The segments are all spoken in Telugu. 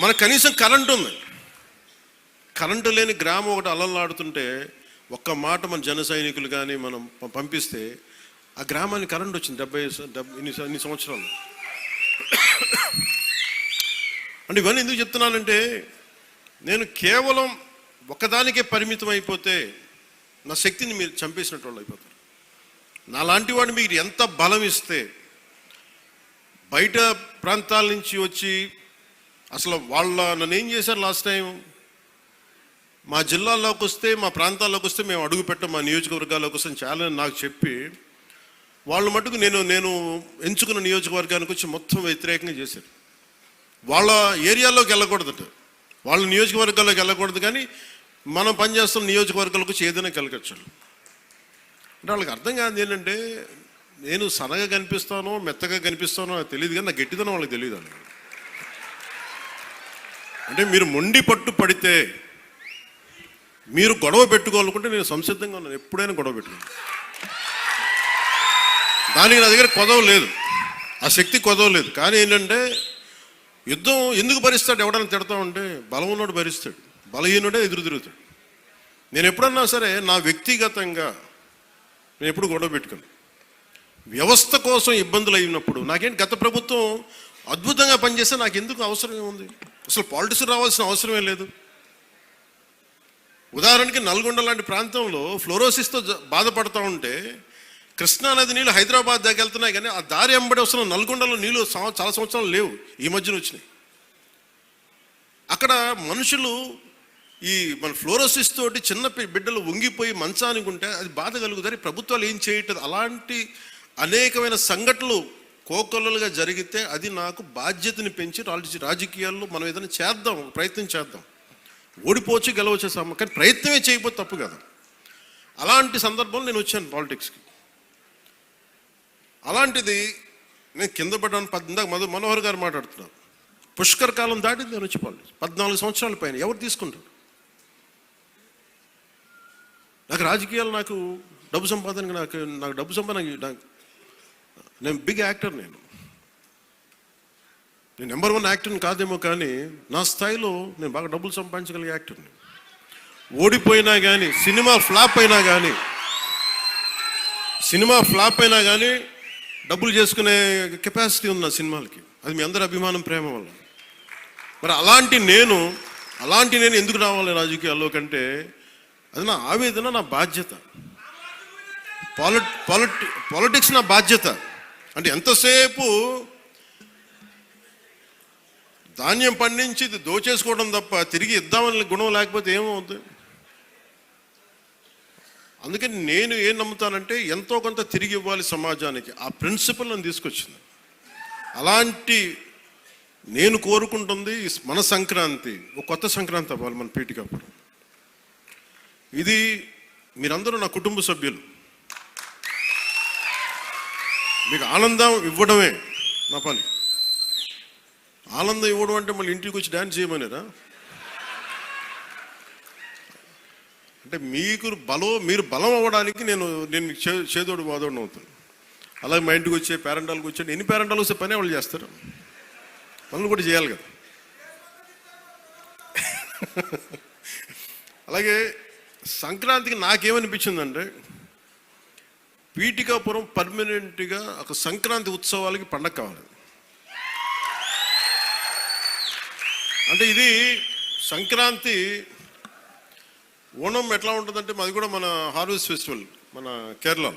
మనకు కనీసం కరెంటు ఉంది. కరెంటు లేని గ్రామం ఒకటి అలలాడుతుంటే ఒక్క మాట మన జన సైనికులు కానీ మనం పంపిస్తే ఆ గ్రామానికి కరెంట్ వచ్చింది 70 ఇన్ని సంవత్సరాలు. అంటే ఇవన్నీ ఎందుకు చెప్తున్నానంటే, నేను కేవలం ఒకదానికే పరిమితం అయిపోతే నా శక్తిని మీరు చంపేసినట్టు వాళ్ళు అయిపోతారు. నాలాంటి వాడిని మీరు ఎంత బలం ఇస్తే, బయట ప్రాంతాల నుంచి వచ్చి అసలు నన్ను ఏం చేశారు లాస్ట్ టైం, మా జిల్లాల్లోకి వస్తే, మా ప్రాంతాల్లోకి వస్తే మేము అడుగు పెట్టాం, మా నియోజకవర్గాల్లోకి వస్తే చాలా నాకు చెప్పి వాళ్ళు మటుకు నేను ఎంచుకున్న నియోజకవర్గానికి వచ్చి మొత్తం వ్యతిరేకంగా చేశారు. వాళ్ళ ఏరియాలోకి వెళ్ళకూడదట, వాళ్ళ నియోజకవర్గాల్లోకి వెళ్ళకూడదు, కానీ మనం పనిచేస్తున్న నియోజకవర్గాలకు వచ్చి ఏదైనా కలగచ్చు. అంటే వాళ్ళకి అర్థం కాదు ఏంటంటే, నేను సన్నగా కనిపిస్తానో మెత్తగా కనిపిస్తానో నాకు తెలియదు, కానీ నా గట్టిదనం వాళ్ళకి తెలియదు. అంటే మీరు మొండి పట్టు పడితే, మీరు గొడవ పెట్టుకోవాలనుకుంటే నేను సంసిద్ధంగా ఉన్నాను, ఎప్పుడైనా గొడవ పెట్టుకున్నాను. దానికి నా దగ్గర కొదవ లేదు, ఆ శక్తి కొదవ లేదు. కానీ ఏంటంటే, యుద్ధం ఎందుకు భరిస్తాడు, ఎవడన్నా తిడతా ఉంటే బలం ఉన్నోడు భరిస్తాడు, బలహీనుడే ఎదురు తిరుగుతాడు. నేను ఎప్పుడన్నా సరే నా వ్యక్తిగతంగా నేను ఎప్పుడు గొడవ పెట్టుకున్నాను. వ్యవస్థ కోసం ఇబ్బందులు అయినప్పుడు నాకేంటి, గత ప్రభుత్వం అద్భుతంగా పనిచేస్తే నాకు ఎందుకు అవసరం ఏముంది, అసలు పాలిటిక్స్ రావాల్సిన అవసరమే లేదు. ఉదాహరణకి నల్గొండ లాంటి ప్రాంతంలో ఫ్లోరోసిస్తో బాధపడతా ఉంటే కృష్ణానది నీళ్ళు హైదరాబాద్ దాకా వెళ్తున్నాయి, కానీ ఆ దారి ఎంబడి వస్తున్న నల్గొండలో నీళ్ళు చాలా సంవత్సరాలు లేవు, ఈ మధ్యన వచ్చినాయి. అక్కడ మనుషులు ఈ మన ఫ్లోరోసిస్ తోటి చిన్న బిడ్డలు వంగిపోయి మంచానికి ఉంటే అది బాధ కలుగుతారు. ప్రభుత్వాలు ఏం చేయట్లేదు. అలాంటి అనేకమైన సంఘటనలు కోకొల్లలుగా జరిగితే అది నాకు బాధ్యతని పెంచి రాజకీయాల్లో మనం ఏదైనా చేద్దాం, ప్రయత్నం చేద్దాం. ఓడిపోవచ్చు గెలవచ్చేసాము, కానీ ప్రయత్నమే చేయకపోతే తప్పు కదా. అలాంటి సందర్భంలో నేను వచ్చాను పాలిటిక్స్కి. అలాంటిది నేను కింద పడ్డాను. ఇందాక మనోహర్ గారు మాట్లాడుతున్నారు, పుష్కర్ కాలం దాటి నేను వచ్చి పాలిటిక్స్ 14 సంవత్సరాల పైన ఎవరు తీసుకుంటారు. నాకు రాజకీయాలు, నాకు డబ్బు సంపాదనకి నాకు డబ్బు సంపాదన, నేను బిగ్ యాక్టర్, నేను నెంబర్ 1 యాక్టర్ని కాదేమో, కానీ నా స్థాయిలో నేను బాగా డబ్బులు సంపాదించగలిగే యాక్టర్ని. ఓడిపోయినా కానీ, సినిమా ఫ్లాప్ అయినా కానీ డబ్బులు చేసుకునే కెపాసిటీ ఉంది నా సినిమాలకి. అది మీ అందరి అభిమానం, ప్రేమ వల్ల. మరి అలాంటి నేను ఎందుకు రావాలి రాజకీయాల్లో కంటే, అది నా ఆవేదన, నా బాధ్యత. పాలిటిక్స్ నా బాధ్యత. అంటే ఎంతసేపు ధాన్యం పండించి దోచేసుకోవడం తప్ప తిరిగి ఇద్దామని గుణం లేకపోతే ఏమవుతుంది. అందుకని నేను ఏం నమ్ముతానంటే, ఎంతో కొంత తిరిగి ఇవ్వాలి సమాజానికి. ఆ ప్రిన్సిపల్ నన్ను తీసుకొచ్చింది. అలాంటి నేను కోరుకుంటుంది మన సంక్రాంతి ఒక కొత్త సంక్రాంతి అవ్వాలి మన పీఠికాపురం. ఇది మీరందరూ నా కుటుంబ సభ్యులు, మీకు ఆనందం ఇవ్వడమే నా పని. ఆనందం ఇవ్వడం అంటే మళ్ళీ ఇంటికి వచ్చి డ్యాన్స్ చేయమనేరా? అంటే మీరు బలం అవ్వడానికి నేను చేదోడు వాదోడు అవుతాను. అలాగే మా ఇంటికి వచ్చే పేరెంటాలకు వచ్చే, ఎన్ని పేరెంటాలు వస్తే పనే వాళ్ళు చేస్తారు, పనులు కూడా చేయాలి కదా. అలాగే సంక్రాంతికి నాకేమనిపించిందంటే, పీఠికాపురం పర్మనెంట్గా ఒక సంక్రాంతి ఉత్సవాలకి పండగ కావాలి. అంటే ఇది సంక్రాంతి, ఓణం ఎట్లా ఉంటుందంటే, మాది కూడా మన హార్వెస్ట్ ఫెస్టివల్ మన కేరళలో.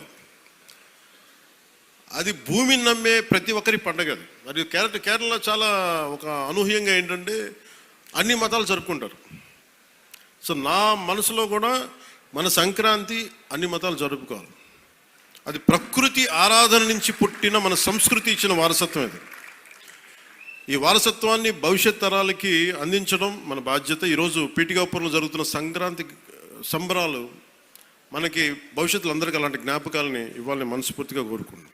అది భూమిని నమ్మే ప్రతి ఒక్కరి పండగ అది. మరి కేరళ చాలా ఒక అనూహ్యంగా ఏంటంటే అన్ని మతాలు జరుపుకుంటారు. సో నా మనసులో కూడా మన సంక్రాంతి అన్ని మతాలు జరుపుకోవాలి. అది ప్రకృతి ఆరాధన నుంచి పుట్టిన మన సంస్కృతి ఇచ్చిన వారసత్వం ఇది. ఈ వారసత్వాన్ని భవిష్యత్ తరాలకి అందించడం మన బాధ్యత. ఈరోజు పీఠికాపురంలో జరుగుతున్న సంక్రాంతి సంబరాలు మనకి భవిష్యత్తులో అందరికీ అలాంటి జ్ఞాపకాలని ఇవ్వాలని మనస్ఫూర్తిగా కోరుకున్నాను.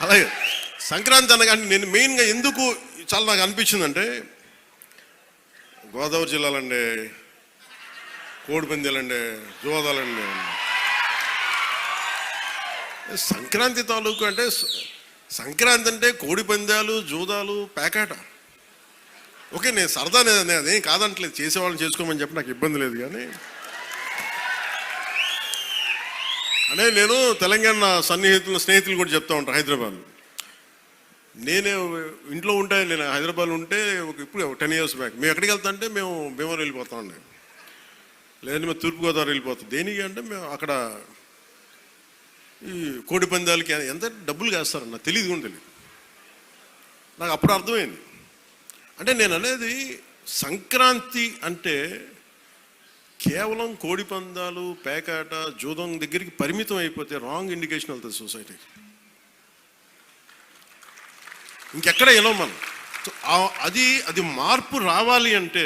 అలాగే సంక్రాంతి అనగానే నేను మెయిన్గా ఎందుకు చాలా నాకు అనిపించిందంటే, గోదావరి జిల్లాలండి కోడి పందాలండి, జోదాలండి. సంక్రాంతి తాలూకు అంటే సంక్రాంతి అంటే కోడి పందాలు, జూదాలు, పేకాట. ఓకే, నేను సరదా, నేను అదేం కాదంటలేదు, చేసేవాళ్ళని చేసుకోమని చెప్పి నాకు ఇబ్బంది లేదు. కానీ అంటే నేను తెలంగాణ స్నేహితులు కూడా చెప్తా ఉంటాను. హైదరాబాద్ నేను ఇంట్లో ఉంటే, నేను హైదరాబాద్లో ఉంటే ఇప్పుడు 10 years బ్యాక్ మేము ఎక్కడికి వెళ్తా అంటే మేము భీమవరం వెళ్ళిపోతామండి, లేదంటే మేము తూర్పుగోదావరి వెళ్ళిపోతాం. దేనికి అంటే మేము అక్కడ ఈ కోడి పందాలకి ఎంత డబ్బులు వేస్తారని నాకు తెలియదు, కూడా తెలియదు. నాకు అప్పుడు అర్థమైంది. అంటే నేను అనేది సంక్రాంతి అంటే కేవలం కోడి పందాలు, పేకాట, జూదం దగ్గరికి పరిమితం అయిపోతే రాంగ్ ఇండికేషన్ వెళ్తుంది సొసైటీకి. ఇంకెక్కడ వెళ్ళాం మనం. అది మార్పు రావాలి అంటే,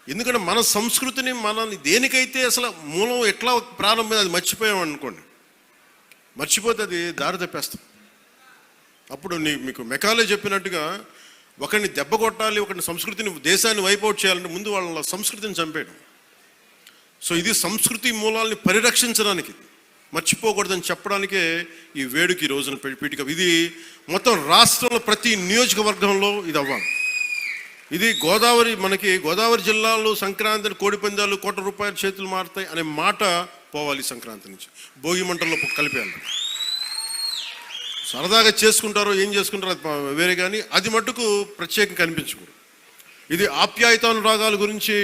ఎందుకంటే మన సంస్కృతిని మనల్ని దేనికైతే అసలు మూలం ఎట్లా ప్రారంభం అది మర్చిపోయాం అనుకోండి, మర్చిపోతే అది దారి తప్పేస్తాం. అప్పుడు మీకు మెకాలే చెప్పినట్టుగా ఒకరిని దెబ్బ కొట్టాలి, ఒకరిని సంస్కృతిని, దేశాన్ని వైపౌట్ చేయాలంటే ముందు వాళ్ళ సంస్కృతిని చంపేయడం. సో ఇది సంస్కృతి మూలాల్ని పరిరక్షించడానికి, మర్చిపోకూడదని చెప్పడానికే ఈ వేడుక ఈ రోజున పీఠిక. ఇది మొత్తం రాష్ట్రంలో ప్రతి నియోజకవర్గంలో ఇది అవ్వాలి. ఇది గోదావరి జిల్లాలో సంక్రాంతిని కోడి పందాలు ₹1 చేతులు మారుతాయి అనే మాట పోవాలి. సంక్రాంతి నుంచి భోగి మంటల్లో కలిపేయాలి. సరదాగా చేసుకుంటారో ఏం చేసుకుంటారో అది వేరే, కానీ అది మట్టుకు ప్రత్యేకంగా కనిపించకూడదు. ఇది ఆప్యాయతానురాగాల గురించి,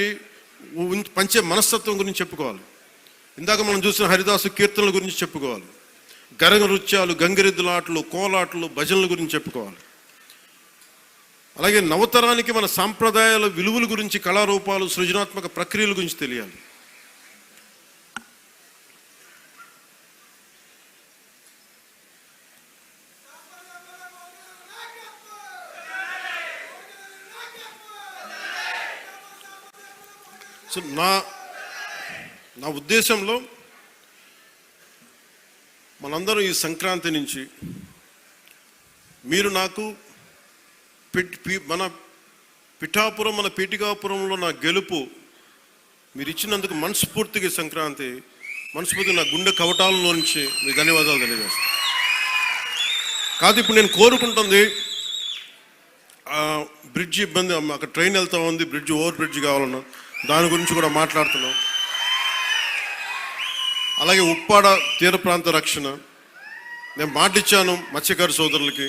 పంచే మనస్తత్వం గురించి చెప్పుకోవాలి. ఇందాక మనం చూసిన హరిదాసు కీర్తనల గురించి చెప్పుకోవాలి. గరగ నృత్యాలు, గంగిరెద్దులాటలు, కోలాటలు, భజనల గురించి చెప్పుకోవాలి. అలాగే నవతరానికి మన సాంప్రదాయాల విలువల గురించి, కళారూపాలు, సృజనాత్మక ప్రక్రియల గురించి తెలియాలి. సో నా ఉద్దేశంలో మనందరం ఈ సంక్రాంతి నుంచి మీరు నాకు మన పిఠాపురం, మన పీఠికాపురంలో నా గెలుపు మీరు ఇచ్చినందుకు మనస్ఫూర్తిగా సంక్రాంతి మనస్ఫూర్తిగా నా గుండె కవటాలలో నుంచి మీకు ధన్యవాదాలు తెలియజేస్తాను. కాదు, ఇప్పుడు నేను కోరుకుంటుంది బ్రిడ్జ్ ఇబ్బంది, అక్కడ ట్రైన్ వెళ్తా ఉంది, ఓవర్ బ్రిడ్జ్ కావాలన్నా దాని గురించి కూడా మాట్లాడుతున్నాం. అలాగే ఉప్పాడ తీర ప్రాంత రక్షణ నేను మాటిచ్చాను, మత్స్యకారు సోదరులకి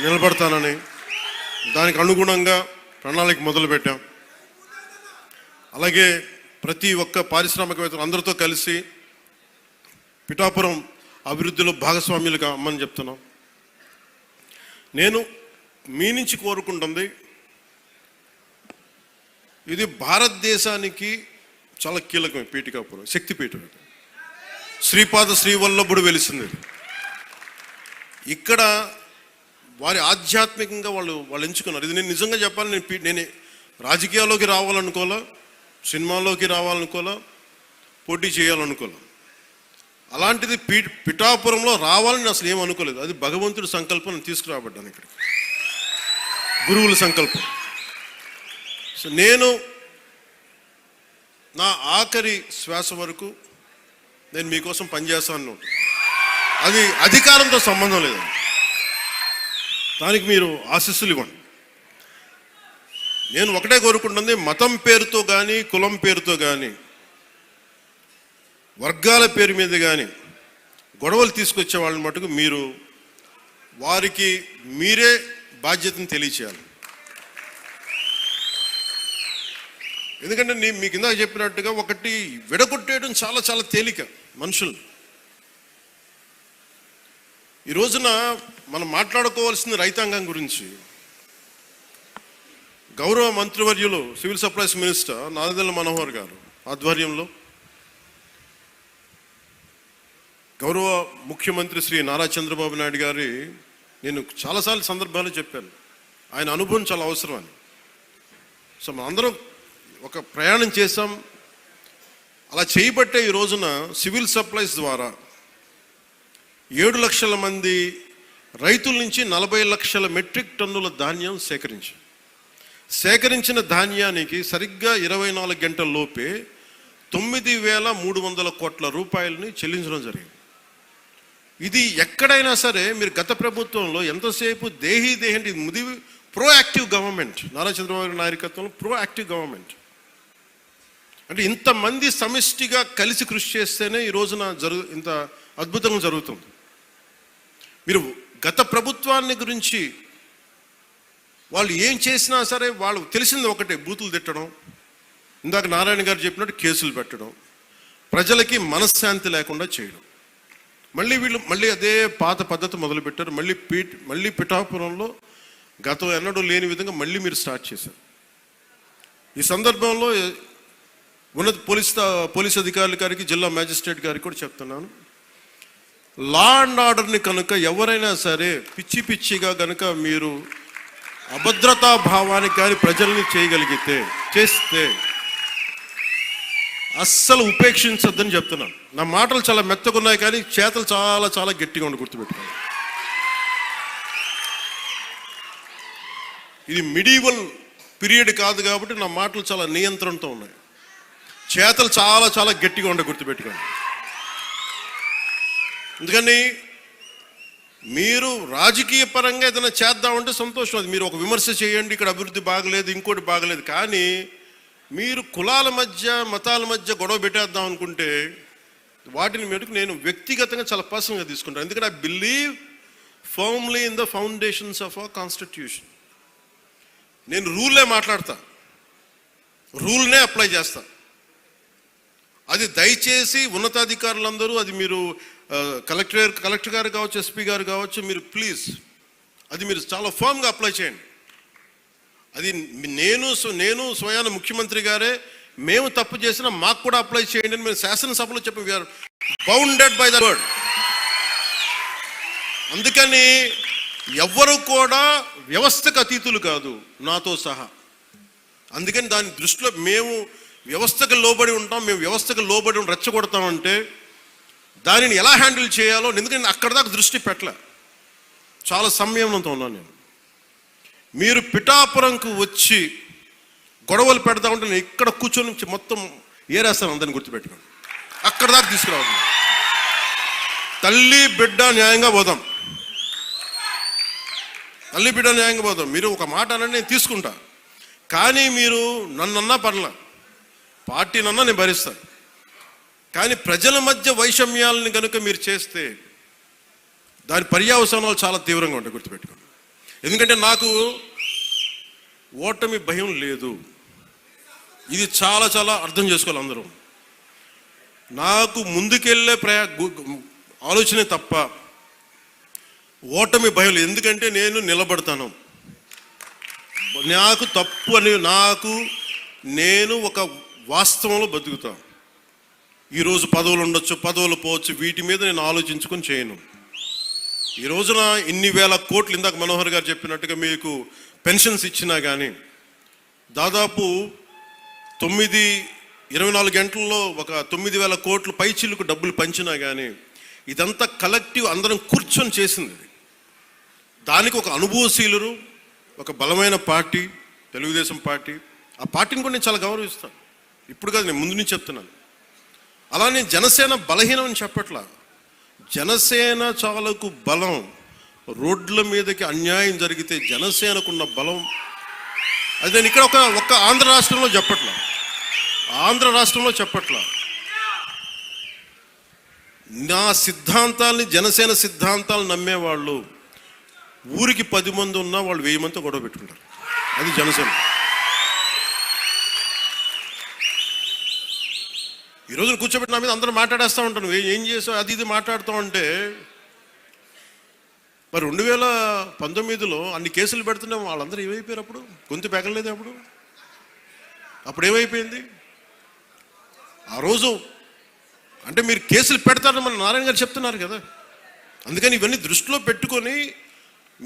నిలబడతానని. దానికి అనుగుణంగా ప్రణాళిక మొదలుపెట్టాం. అలాగే ప్రతి ఒక్క పారిశ్రామికవేత్తలు అందరితో కలిసి పిఠాపురం అభివృద్ధిలో భాగస్వామ్యులుగా అమ్మని చెప్తున్నాం. నేను మీ నుంచి కోరుకుంటుంది, ఇది భారతదేశానికి చాలా కీలకమే. పీఠికాపురం శక్తిపీఠం, శ్రీపాద శ్రీవల్లభుడు వెలిసింది. ఇక్కడ వారి ఆధ్యాత్మికంగా వాళ్ళు ఎంచుకున్నారు. ఇది నేను నిజంగా చెప్పాలి, నేను రాజకీయాల్లోకి రావాలనుకోలే, సినిమాల్లోకి రావాలనుకోలే, పోటీ చేయాలనుకోలే. అలాంటిది పిఠాపురంలో రావాలని అసలు ఏమనుకోలేదు. అది భగవంతుడి సంకల్పం, తీసుకురాబడ్డాను ఇక్కడికి, గురువుల సంకల్పం. సో నేను నా ఆఖరి శ్వాస వరకు నేను మీకోసం పనిచేస్తాను. అది అధికారంతో సంబంధం లేదు, దానికి మీరు ఆశీస్సులు ఇవ్వండి. నేను ఒకటే కోరుకుంటుంది, మతం పేరుతో కానీ, కులం పేరుతో కానీ, వర్గాల పేరు మీద కానీ గొడవలు తీసుకొచ్చే వాళ్ళని మటుకు మీరు వారికి మీరే బాధ్యతను తెలియచేయాలి. ఎందుకంటే మీకు ఇందాక చెప్పినట్టుగా ఒకటి విడగొట్టేయడం చాలా చాలా తేలిక మనుషులు. ఈ రోజున మనం మాట్లాడుకోవాల్సింది రైతాంగం గురించి. గౌరవ మంత్రివర్యులు civil supplies minister Nadella Manohar గారు ఆధ్వర్యంలో, గౌరవ ముఖ్యమంత్రి శ్రీ నారా చంద్రబాబు నాయుడు గారి, నేను చాలాసార్లు సందర్భాలు చెప్పాను, ఆయన అనుభవం చాలా అవసరం అని. సో మనందరం ఒక ప్రయాణం చేశాం. అలా చేయబట్టే ఈ రోజున సివిల్ సప్లైస్ ద్వారా 7 లక్షల మంది రైతుల నుంచి 40 లక్షల మెట్రిక్ టన్నుల ధాన్యం సేకరించాం. సేకరించిన ధాన్యానికి సరిగ్గా 24 గంటల లోపే 9,300 కోట్ల రూపాయలని చెల్లించడం జరిగింది. ఇది ఎక్కడైనా సరే మీరు గత ప్రభుత్వంలో ఎంతసేపు దేహి అంటే ఇది ప్రోయాక్టివ్ గవర్నమెంట్, నారా చంద్రబాబు నాయకత్వంలో ప్రోయాక్టివ్ గవర్నమెంట్. అంటే ఇంతమంది సమిష్టిగా కలిసి కృషి చేస్తేనే ఈ రోజున ఇంత అద్భుతంగా జరుగుతుంది. మీరు గత ప్రభుత్వాన్ని గురించి వాళ్ళు ఏం చేసినా సరే వాళ్ళు తెలిసింది ఒకటే, బూతులు తిట్టడం, ఇందాక నారాయణ గారు చెప్పినట్టు కేసులు పెట్టడం, ప్రజలకి మనశ్శాంతి లేకుండా చేయడం. మళ్ళీ అదే పాత పద్ధతి మొదలుపెట్టారు. మళ్ళీ పిఠాపురంలో గతం ఎన్నడూ లేని విధంగా మళ్ళీ మీరు స్టార్ట్ చేశారు. ఈ సందర్భంలో ఉన్నత పోలీస్ అధికారుల గారికి, జిల్లా మ్యాజిస్ట్రేట్ గారికి కూడా చెప్తున్నాను, లా అండ్ ఆర్డర్ని కనుక ఎవరైనా సరే పిచ్చిగా కనుక మీరు అభద్రతా భావానికి కానీ ప్రజల్ని చేస్తే అస్సలు ఉపేక్షించద్దని చెప్తున్నాను. నా మాటలు చాలా మెత్తగున్నాయి కానీ చేతలు చాలా చాలా గట్టిగా ఉండి గుర్తుపెట్టుకోండి. ఇది మిడీవల్ పీరియడ్ కాదు కాబట్టి నా మాటలు చాలా నియంత్రణతో ఉన్నాయి. చేతలు చాలా చాలా గట్టిగా ఉండి గుర్తుపెట్టుకోండి. అందుకని మీరు రాజకీయ పరంగా ఏదైనా చేద్దామంటే సంతోషం, అది మీరు ఒక విమర్శ చేయండి, ఇక్కడ అభివృద్ధి బాగలేదు, ఇంకోటి బాగలేదు. కానీ మీరు కులాల మధ్య మతాల మధ్య గొడవ పెట్టేద్దాం అనుకుంటే వాటిని మెరుకు నేను వ్యక్తిగతంగా చాలా పర్సనల్గా తీసుకుంటాను. ఎందుకంటే I believe firmly in the foundations of our constitution. నేను రూల్నే మాట్లాడతా, రూల్నే అప్లై చేస్తా. అది దయచేసి ఉన్నతాధికారులందరూ, అది మీరు కలెక్టర్ గారు కావచ్చు, ఎస్పీ గారు కావచ్చు, మీరు ప్లీజ్ అది మీరు చాలా ఫర్మ్గా అప్లై చేయండి. అది నేను స్వయాన ముఖ్యమంత్రి గారే మేము తప్పు చేసినా మాకు కూడా అప్లై చేయండి అని మేము శాసనసభలో చెప్పి we are bounded by the word. అందుకని ఎవ్వరు కూడా వ్యవస్థకు అతీతులు కాదు, నాతో సహా. అందుకని దాని దృష్టిలో మేము వ్యవస్థకు లోబడి ఉంటాం, మేము వ్యవస్థకు లోబడి రెచ్చగొడతామంటే దానిని ఎలా హ్యాండిల్ చేయాలో, ఎందుకంటే అక్కడ దాకా దృష్టి పెట్టలే, చాలా సంయమనంతో ఉన్నాను నేను. మీరు పిఠాపురంకు వచ్చి గొడవలు పెడతా ఉంటే నేను ఇక్కడ కూర్చొని మొత్తం ఏరేస్తాను, అందరిని గుర్తుపెట్టుకోండి. అక్కడ దాకా తీసుకురావద్దు. తల్లి బిడ్డ న్యాయంగా పోదాం, తల్లి బిడ్డ న్యాయంగా పోదాం. మీరు ఒక మాట అనండి, నేను తీసుకుంటా. కానీ మీరు నన్నన్నా పర్లా, పార్టీనన్నా నేను భరిస్తాను. కానీ ప్రజల మధ్య వైషమ్యాలని కనుక మీరు చేస్తే దాని పర్యవసానాలు చాలా తీవ్రంగా ఉంటాయి, గుర్తుపెట్టుకోండి. ఎందుకంటే నాకు ఓటమి భయం లేదు, ఇది చాలా చాలా అర్థం చేసుకోవాలి అందరూ. నాకు ముందుకెళ్ళే ఆలోచనే తప్ప ఓటమి భయం లేదు. ఎందుకంటే నేను నిలబడతాను, నాకు తప్పు అని నేను ఒక వాస్తవంలో బతుకుతాను. ఈరోజు పదవులు ఉండొచ్చు, పదవులు పోవచ్చు, వీటి మీద నేను ఆలోచించుకొని చేయను. ఈ రోజున ఇన్ని వేల కోట్లు, ఇందాక మనోహర్ గారు చెప్పినట్టుగా మీకు పెన్షన్స్ ఇచ్చినా కానీ దాదాపు 24 గంటల్లో ఒక 9,000 కోట్లు పైచిల్లుకు డబ్బులు పంచినా కానీ ఇదంతా కలెక్టివ్ అందరం కూర్చొని చేసింది. దానికి ఒక అనుభవశీలురు, ఒక బలమైన పార్టీ తెలుగుదేశం పార్టీ. ఆ పార్టీని కూడా నేను చాలా గౌరవిస్తాను, ఇప్పుడు కాదు, నేను ముందు నుంచి చెప్తున్నాను. అలా నేను జనసేన బలహీనం అని చెప్పట్లా, జనసేన చాలకు బలం. రోడ్ల మీదకి అన్యాయం జరిగితే జనసేనకున్న బలం అది నేను ఇక్కడ ఒక ఆంధ్ర రాష్ట్రంలో చెప్పట్లా. నా సిద్ధాంతాలని, జనసేన సిద్ధాంతాలు నమ్మేవాళ్ళు ఊరికి 10 మంది ఉన్నా వాళ్ళు 1000 మందితో గొడవ పెట్టుకుంటారు. అది జనసేన. ఈరోజు కూర్చోబెట్టి నా మీద అందరూ మాట్లాడేస్తూ ఉంటాను, ఏం చేసావు అది ఇది మాట్లాడుతూ ఉంటే. మరి 2019లో అన్ని కేసులు పెడుతున్నాం, వాళ్ళందరూ ఏమైపోయారు? అప్పుడు గొంతు పెగలలేదు. అప్పుడు ఏమైపోయింది? ఆ రోజు అంటే మీరు కేసులు పెడతారని మన నారాయణ గారు చెప్తున్నారు కదా. అందుకని ఇవన్నీ దృష్టిలో పెట్టుకొని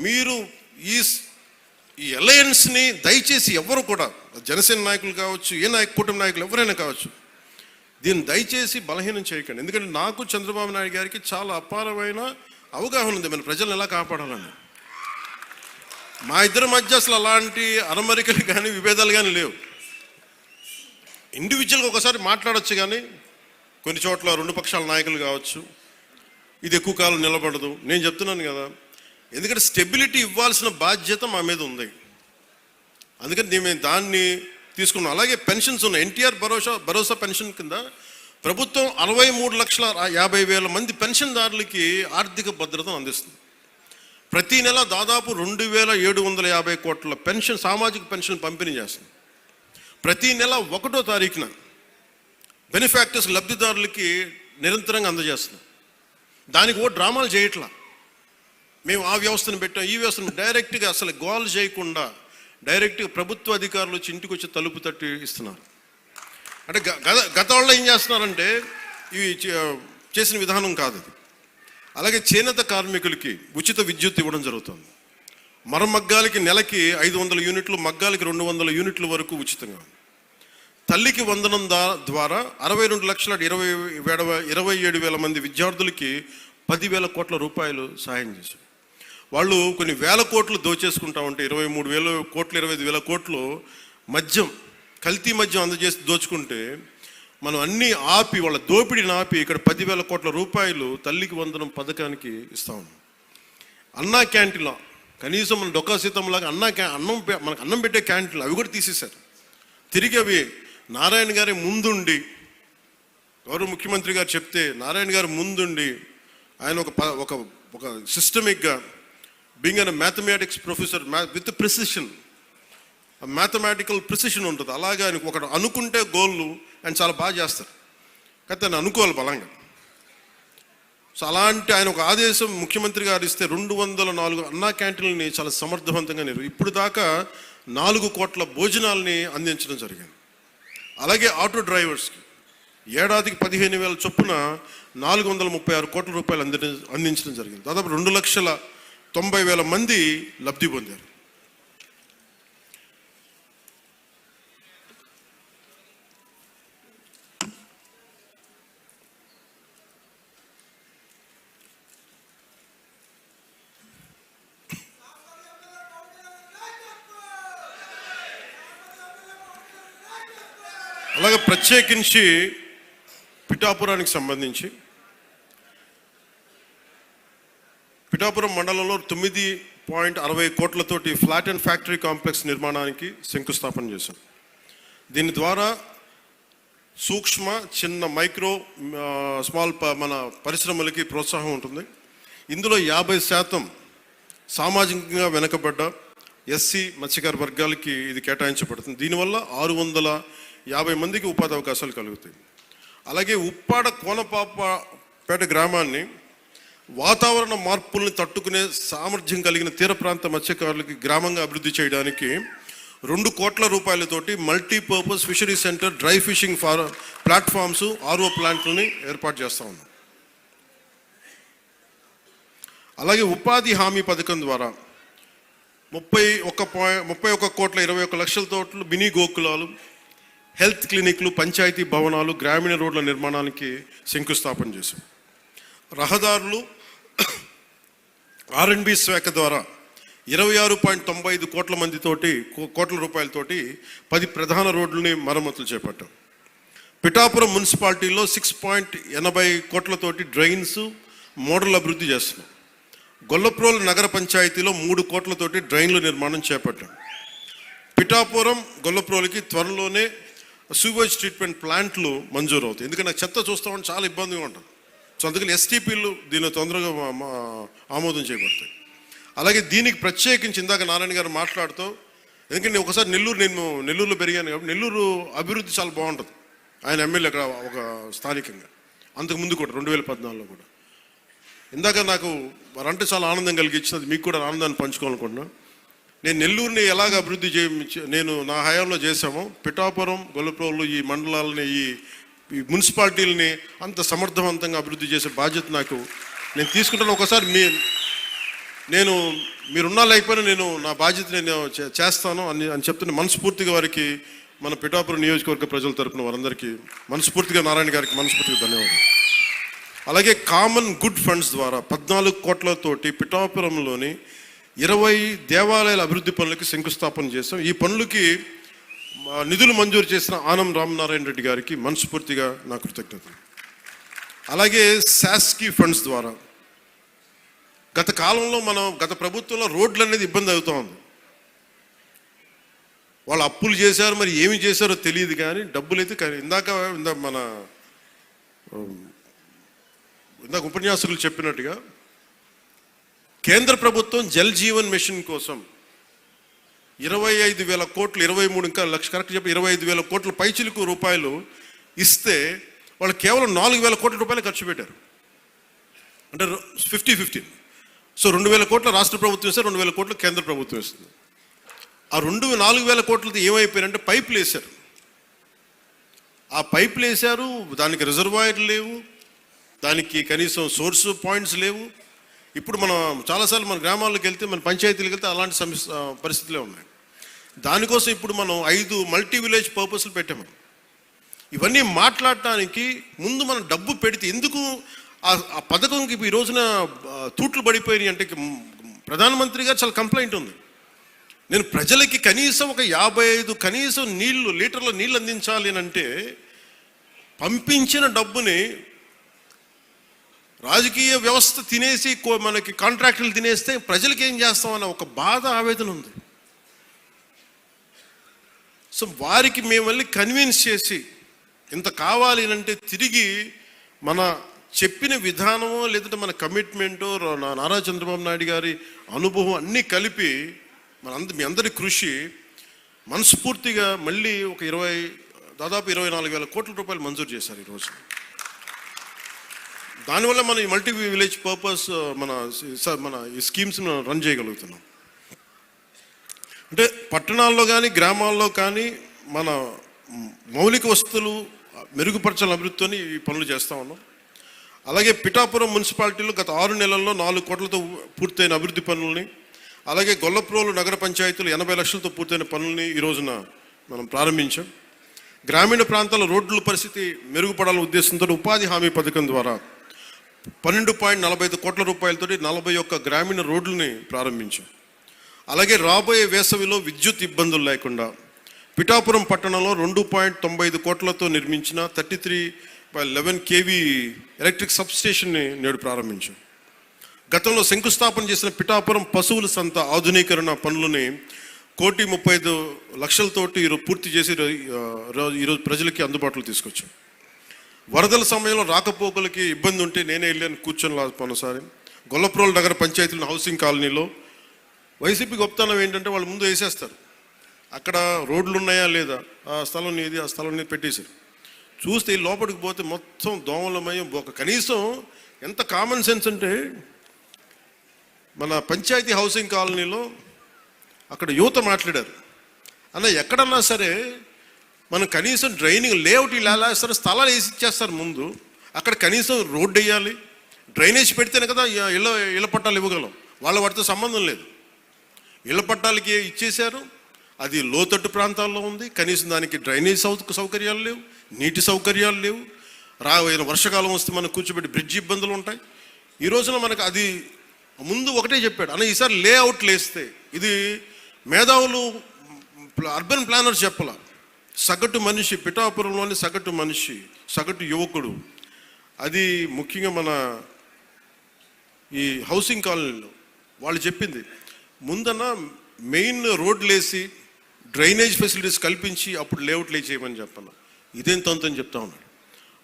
మీరు ఈ అలయన్స్ని దయచేసి ఎవరు కూడా, జనసేన నాయకులు కావచ్చు, కూటమి నాయకులు ఎవరైనా కావచ్చు, దీన్ని దయచేసి బలహీనం చేయకండి. ఎందుకంటే నాకు చంద్రబాబు నాయుడు గారికి చాలా అపారమైన అవగాహన ఉంది మన ప్రజలను ఎలా కాపాడాలని. మా ఇద్దరి మధ్య అసలు అలాంటి అరమరికలు కానీ విభేదాలు కానీ లేవు. ఇండివిజువల్గా ఒకసారి మాట్లాడచ్చు, కానీ కొన్ని చోట్ల రెండు పక్షాల నాయకులు కావచ్చు, ఇది ఎక్కువ కాలం నిలబడదు. నేను చెప్తున్నాను కదా, ఎందుకంటే స్టెబిలిటీ ఇవ్వాల్సిన బాధ్యత మా మీద ఉంది. అందుకని మేము దాన్ని తీసుకున్నాం. అలాగే పెన్షన్స్ ఉన్నాయి. ఎన్టీఆర్ భరోసా పెన్షన్ కింద ప్రభుత్వం 63,50,000 మంది పెన్షన్దారులకి ఆర్థిక భద్రతను అందిస్తుంది. ప్రతి నెల దాదాపు 2,750 కోట్ల పెన్షన్, సామాజిక పెన్షన్ పంపిణీ చేస్తుంది. ప్రతి నెల 1వ తారీఖున బెనిఫాక్టర్స్, లబ్ధిదారులకి నిరంతరంగా అందజేస్తున్నాం. దానికి ఓ డ్రామాలు చేయట్లా. మేము ఆ వ్యవస్థను పెట్టాం, ఈ వ్యవస్థను డైరెక్ట్గా అసలు గోల్ చేయకుండా డైరెక్ట్గా ప్రభుత్వ అధికారులు వచ్చి ఇంటికి వచ్చి తలుపు తట్టి ఇస్తున్నారు. అంటే గత వాళ్ళు ఏం చేస్తున్నారంటే ఇవి చేసిన విధానం కాదు అది. అలాగే చేనేత కార్మికులకి ఉచిత విద్యుత్ ఇవ్వడం జరుగుతుంది. మరమగ్గాలకి నెలకి 500 యూనిట్లు, మగ్గాలకి 200 యూనిట్ల వరకు ఉచితంగా. తల్లికి వందనం ద్వారా 62,27,000 మంది విద్యార్థులకి 10,000 కోట్ల రూపాయలు సాయం చేశారు. వాళ్ళు కొన్ని వేల కోట్లు దోచేసుకుంటా ఉంటే 23,000 కోట్లు, 25,000 కోట్లు మద్యం, కల్తీ మద్యం అందజేసి దోచుకుంటే మనం అన్నీ ఆపి, వాళ్ళ దోపిడీని ఆపి ఇక్కడ 10,000 కోట్ల రూపాయలు తల్లికి వందనం పథకానికి ఇస్తాం. అన్నా క్యాంటీన్లో కనీసం మన డొక్కా సీతంలాగా మనకు అన్నం పెట్టే క్యాంటీన్లు అవి కూడా తీసేశారు. తిరిగి అవి నారాయణ గారి ముందుండి, గౌరవ ముఖ్యమంత్రి గారు చెప్తే నారాయణ గారు ముందుండి ఆయన ఒక సిస్టమిక్గా being an mathematics professor with precision, mathematical precision ఉంటుంది. అలాగే ఆయన ఒకటి అనుకుంటే గోళ్ళు ఆయన చాలా బాగా చేస్తారు, కానీ ఆయన అనుకోవాలి బలంగా. సో అలాంటి ఆయన ఒక ఆదేశం ముఖ్యమంత్రి గారు ఇస్తే 204 అన్నా క్యాంటీన్లని చాలా సమర్థవంతంగా ఇప్పుడు దాకా 4 కోట్ల భోజనాలని అందించడం జరిగింది. అలాగే ఆటో డ్రైవర్స్కి ఏడాదికి 15,000 చొప్పున 436 కోట్ల రూపాయలు అందించడం జరిగింది. దాదాపు 2,90,000 మంది లబ్ధి పొందారు. అలాగే ప్రత్యేకించి పిఠాపురానికి సంబంధించి పిఠాపురం మండలంలో 9.60 కోట్లతోటి ఫ్లాట్ అండ్ ఫ్యాక్టరీ కాంప్లెక్స్ నిర్మాణానికి శంకుస్థాపన చేశాం. దీని ద్వారా సూక్ష్మ, చిన్న, మైక్రో, స్మాల్ మన పరిశ్రమలకి ప్రోత్సాహం ఉంటుంది. ఇందులో 50% సామాజికంగా వెనకబడ్డ ఎస్సీ, మత్స్యకార వర్గాలకి ఇది కేటాయించబడుతుంది. దీనివల్ల 650 మందికి ఉపాధి అవకాశాలు కలుగుతాయి. అలాగే ఉప్పాడ కోనపాపపేట గ్రామాన్ని వాతావరణ మార్పుల్ని తట్టుకునే సామర్థ్యం కలిగిన తీర ప్రాంత మత్స్యకారులకి గ్రామంగా అభివృద్ధి చేయడానికి 2 కోట్ల రూపాయలతోటి multipurpose fishery centre, dry fishing platforms, RO ప్లాంట్లని ఏర్పాటు చేస్తూ ఉన్నాం. అలాగే ఉపాధి హామీ పథకం ద్వారా 31,21,21,00,000 మినీ గోకులాలు, హెల్త్ క్లినిక్లు, పంచాయతీ భవనాలు, గ్రామీణ రోడ్ల నిర్మాణానికి శంకుస్థాపన చేశాం. రహదారులు R&B శాఖ ద్వారా 26.95 కోట్ల రూపాయలతోటి 10 ప్రధాన రోడ్లని మరమ్మతులు చేపట్టాం. పిఠాపురం మున్సిపాలిటీలో 6.80 కోట్లతోటి డ్రైన్స్, మోడల్ అభివృద్ధి చేస్తున్నాం. గొల్లప్రోలు నగర పంచాయతీలో 3 కోట్లతోటి డ్రైన్ల నిర్మాణం చేపట్టాం. పిఠాపురం, గొల్లప్రోలుకి త్వరలోనే సూవేజ్ ట్రీట్మెంట్ ప్లాంట్లు మంజూరు అవుతాయి. ఎందుకంటే నాకు చెత్త చూస్తామని చాలా ఇబ్బందిగా ఉంటుంది. సో అందుకని STPలు దీన్ని తొందరగా ఆమోదం చేయబడతాయి. అలాగే దీనికి ప్రత్యేకించి ఇందాక నారాయణ గారు మాట్లాడుతూ, ఎందుకంటే ఒకసారి నేను నెల్లూరులో పెరిగాను కాబట్టి నెల్లూరు అభివృద్ధి చాలా బాగుంటుంది. ఆయన ఎమ్మెల్యే అక్కడ ఒక స్థానికంగా, అంతకుముందు కూడా 2014లో కూడా. ఇందాక నాకు వారంటే చాలా ఆనందం కలిగించినది, మీకు కూడా ఆనందాన్ని పంచుకోవాలనుకుంటున్నా. నేను నెల్లూరుని ఎలాగ అభివృద్ధి నేను నా హయాంలో చేశామో, పిఠాపురం, గొల్లప్రోలు ఈ మండలాలని, ఈ మున్సిపాలిటీలని అంత సమర్థవంతంగా అభివృద్ధి చేసే బాధ్యత నేను తీసుకుంటాను. ఒకసారి మీరున్నా లేకపోయినా నేను నా బాధ్యత చేస్తాను అని చెప్తున్న మనస్ఫూర్తిగా వారికి, మన పిఠాపురం నియోజకవర్గ ప్రజల తరపున వారందరికీ మనస్ఫూర్తిగా, నారాయణ గారికి మనస్ఫూర్తిగా ధన్యవాదాలు. అలాగే కామన్ గుడ్ ఫండ్స్ ద్వారా 14 కోట్లతోటి పిఠాపురంలోని 20 దేవాలయాల అభివృద్ధి పనులకి శంకుస్థాపన చేశాం. ఈ పనులకి నిధులు మంజూరు చేసిన ఆనం రామనారాయణ రెడ్డి గారికి మనస్ఫూర్తిగా నా కృతజ్ఞతలు. అలాగే శాస్కీ ఫండ్స్ ద్వారా గత కాలంలో గత ప్రభుత్వంలో రోడ్లు అనేది ఇబ్బంది అవుతూ ఉంది. వాళ్ళు అప్పులు చేశారు, మరి ఏమి చేశారో తెలియదు, కానీ డబ్బులు అయితే ఇందాక ఉపన్యాసకులు చెప్పినట్టుగా కేంద్ర ప్రభుత్వం జల్ జీవన్ మిషన్ కోసం 25,000 కోట్లు, 23 ఇంకా లక్ష కరెక్ట్ చెప్పి 25,000 కోట్ల పైచిలుకు రూపాయలు ఇస్తే వాళ్ళు కేవలం 4,000 కోట్ల రూపాయలు ఖర్చు పెట్టారు. అంటే 50-50. సో 2,000 కోట్ల రాష్ట్ర ప్రభుత్వం ఇస్తే 2,000 కోట్లు కేంద్ర ప్రభుత్వం ఇస్తుంది. ఆ 4,000 కోట్లతో ఏమైపోయారంటే పైపులు వేశారు. ఆ పైపులు వేశారు, దానికి రిజర్వాయర్లు లేవు, దానికి కనీసం సోర్స్ పాయింట్స్ లేవు. ఇప్పుడు మనం చాలాసార్లు మన గ్రామాల్లోకి వెళ్తే, మన పంచాయతీలకు వెళ్తే అలాంటి పరిస్థితులే ఉన్నాయి. దానికోసం ఇప్పుడు మనం 5 మల్టీ విలేజ్ పర్పస్లు పెట్టాము. ఇవన్నీ మాట్లాడటానికి ముందు మనం డబ్బు పెడితే ఎందుకు ఆ పథకంకి ఈ రోజున తూట్లు పడిపోయినాయి అంటే ప్రధానమంత్రి గారు చాలా కంప్లైంట్ ఉంది. నేను ప్రజలకి కనీసం ఒక 55 కనీసం లీటర్ల నీళ్ళు అందించాలి అని అంటే పంపించిన డబ్బుని రాజకీయ వ్యవస్థ తినేసి మనకి కాంట్రాక్టులు తినేస్తే ప్రజలకి ఏం చేస్తామన్న ఒక బాధ, ఆవేదన ఉంది. సో వారికి మేము వెళ్ళి కన్విన్స్ చేసి ఇంత కావాలి అంటే తిరిగి మన చెప్పిన విధానమో లేదంటే మన కమిట్మెంటో నారా చంద్రబాబు నాయుడు గారి అనుభవం అన్నీ కలిపి మీ అందరి కృషి మనస్ఫూర్తిగా మళ్ళీ ఒక దాదాపు 24,000 కోట్ల రూపాయలు మంజూరు చేశారు ఈరోజు. దానివల్ల మనం ఈ మల్టీ విలేజ్ పర్పస్ మన ఈ స్కీమ్స్ రన్ చేయగలుగుతున్నాం. అంటే పట్టణాల్లో కానీ గ్రామాల్లో కానీ మన మౌలిక వసతులు మెరుగుపరచాలని అభివృద్ధితోని ఈ పనులు చేస్తూ ఉన్నాం. అలాగే పిఠాపురం మున్సిపాలిటీలో గత 6 నెలల్లో 4 కోట్లతో పూర్తయిన అభివృద్ధి పనులని, అలాగే గొల్లప్రోలు నగర పంచాయతీలు 80 లక్షలతో పూర్తయిన పనులని ఈ రోజున మనం ప్రారంభించాం. గ్రామీణ ప్రాంతాల రోడ్ల పరిస్థితి మెరుగుపడాలనే ఉద్దేశంతో ఉపాధి హామీ పథకం ద్వారా 12.45 కోట్ల రూపాయలతో 41 గ్రామీణ రోడ్లని ప్రారంభించాం. అలాగే రాబోయే వేసవిలో విద్యుత్ ఇబ్బందులు లేకుండా పిఠాపురం పట్టణంలో 2.95 కోట్లతో నిర్మించిన 33.11 kV ఎలక్ట్రిక్ సబ్స్టేషన్ని నేడు ప్రారంభించాం. గతంలో శంకుస్థాపన చేసిన పిఠాపురం పశువుల సంత ఆధునీకరణ పనులని 1,35,00,000తోటి ఈరోజు పూర్తి చేసి ఈరోజు ప్రజలకి అందుబాటులో తీసుకొచ్చాం. వరదల సమయంలో రాకపోకలకి ఇబ్బంది ఉంటే నేనే వెళ్ళాను కూర్చొని పోనసారి గొల్లప్రోలు నగర పంచాయతీలో హౌసింగ్ కాలనీలో. వైసీపీ గొప్పతనం ఏంటంటే వాళ్ళు ముందు వేసేస్తారు, అక్కడ రోడ్లు ఉన్నాయా లేదా, ఆ స్థలం నీది, ఆ స్థలం నీది పెట్టేశారు. చూస్తే లోపలికి పోతే మొత్తం దోమలమయం. కనీసం ఎంత కామన్ సెన్స్ అంటే మన పంచాయతీ హౌసింగ్ కాలనీలో అక్కడ యువత మాట్లాడారు, అన్న ఎక్కడన్నా సరే మనం కనీసం డ్రైనింగ్ లేఅవుట్ ఇలా వేస్తారు, స్థలాలు వేసి ఇచ్చేస్తారు ముందు, అక్కడ కనీసం రోడ్డు వేయాలి, డ్రైనేజ్ పెడితేనే కదా ఇళ్ళ పట్టాలు ఇవ్వగలం. వాళ్ళ వాటితో సంబంధం లేదు. ఇళ్ళ పట్టాలకి ఇచ్చేశారు, అది లోతట్టు ప్రాంతాల్లో ఉంది, కనీసం దానికి డ్రైనేజ్ సౌకర్యాలు లేవు, నీటి సౌకర్యాలు లేవు. రాబోయే వర్షాకాలం వస్తే మనకు కూర్చోబెట్టి బ్రిడ్జ్ ఇబ్బందులు ఉంటాయి. ఈ రోజున మనకు అది ముందు ఒకటే చెప్పాడు, అన్న ఈసారి లేఅవుట్లు వేస్తే ఇది మేధావులు అర్బన్ ప్లానర్స్ చెప్పాల, సగటు మనిషి పిఠాపురంలోని సగటు మనిషి, సగటు యువకుడు, అది ముఖ్యంగా మన ఈ హౌసింగ్ కాలనీలో వాళ్ళు చెప్పింది ముందన్న మెయిన్ రోడ్లు వేసి డ్రైనేజ్ ఫెసిలిటీస్ కల్పించి అప్పుడు లేఅవుట్లు వేసేయమని చెప్పాను. ఇదేం తంతని చెప్తా ఉన్నాడు.